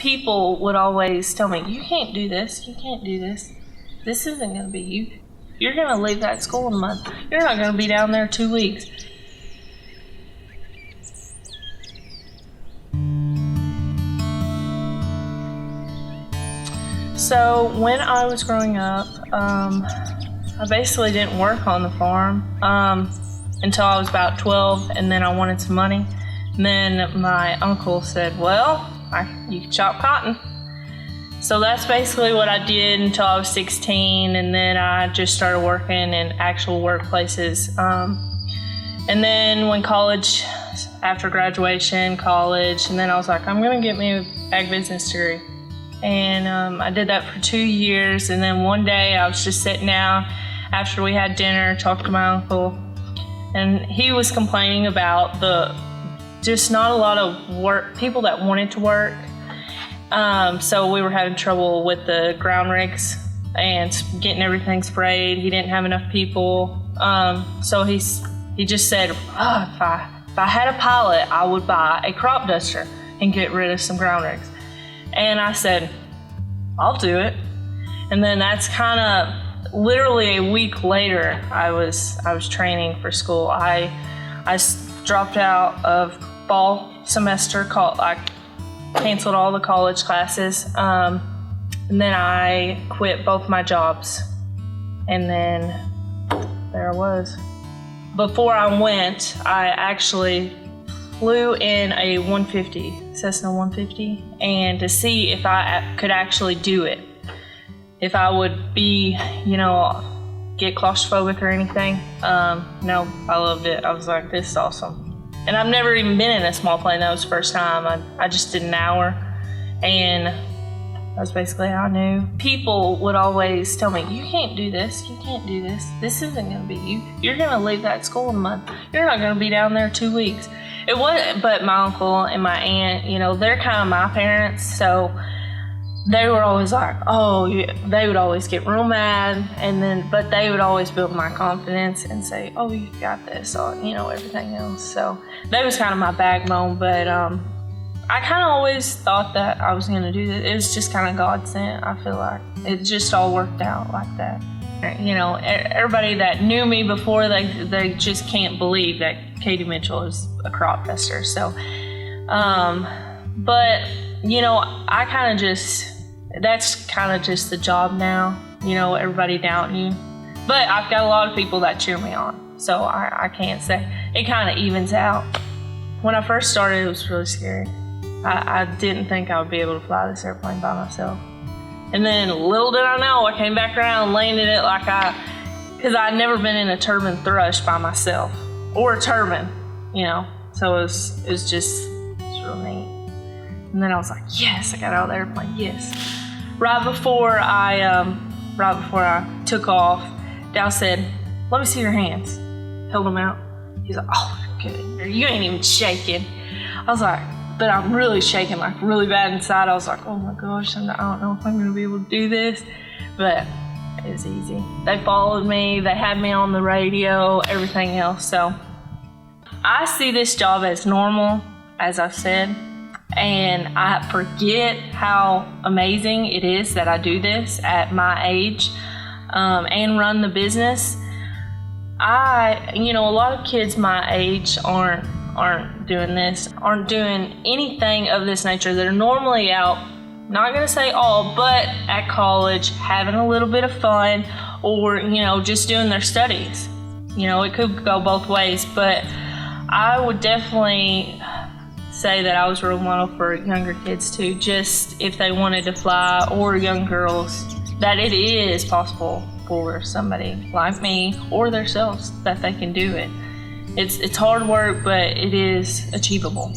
People would always tell me, you can't do this, you can't do this. This isn't going to be you. You're going to leave that school in a month. You're not going to be down there 2 weeks. So when I was growing up, I basically didn't work on the farm until I was about 12, and then I wanted some money. And then my uncle said, well, you can chop cotton. So that's basically what I did until I was 16, and then I just started working in actual workplaces. And then when college, after graduation, college, and then I was like, I'm gonna get me an ag business degree. And I did that for 2 years, and then one day I was just sitting down after we had dinner, talking to my uncle, and he was complaining about just not a lot of work, people that wanted to work. So we were having trouble with the ground rigs and getting everything sprayed. He didn't have enough people. So he just said, if I had a pilot, I would buy a crop duster and get rid of some ground rigs. And I said, I'll do it. And then that's kind of literally a week later, I was training for school. I dropped out of fall semester. I canceled all the college classes. And then I quit both my jobs. And then there I was. Before I went, I actually flew in a 150, Cessna 150, and to see if I could actually do it. If I would be, get claustrophobic or anything. No, I loved it. I was like, this is awesome. And I've never even been in a small plane. That was the first time. I just did an hour, and that was basically how I knew. People would always tell me, you can't do this, you can't do this. This isn't gonna be you. You're gonna leave that school in a month. You're not gonna be down there 2 weeks. It wasn't, but my uncle and my aunt, they're kind of my parents, so they were always like, they would always get real mad, but they would always build my confidence and say, you got this, or, everything else. So that was kind of my backbone, but I kind of always thought that I was going to do this. It was just kind of God sent. I feel like it just all worked out like that. Everybody that knew me before, they just can't believe that KayDee Mitchell is a crop duster. So, but, I kind of that's kind of just the job now, everybody doubting you. But I've got a lot of people that cheer me on. So I can't say, it kind of evens out. When I first started, it was really scary. I didn't think I would be able to fly this airplane by myself. And then little did I know, I came back around and landed it because I'd never been in a turbine thrush by myself, or a turbine, so it was real neat. And then I was like, yes, I got out of the airplane, yes. Right before I took off, Dow said, let me see your hands. Held them out. He's like, good. You ain't even shaking. I was like, but I'm really shaking, really bad inside. I was like, oh my gosh, I don't know if I'm gonna be able to do this. But it was easy. They followed me, they had me on the radio, everything else. So I see this job as normal, as I've said, and I forget how amazing it is that I do this at my age and run the business. A lot of kids my age aren't doing this, aren't doing anything of this nature. They're normally out, not gonna say all, but at college, having a little bit of fun, or, just doing their studies. It could go both ways, but I would definitely say that I was a role model for younger kids too, just if they wanted to fly, or young girls, that it is possible for somebody like me or themselves that they can do it. It's hard work, but it is achievable.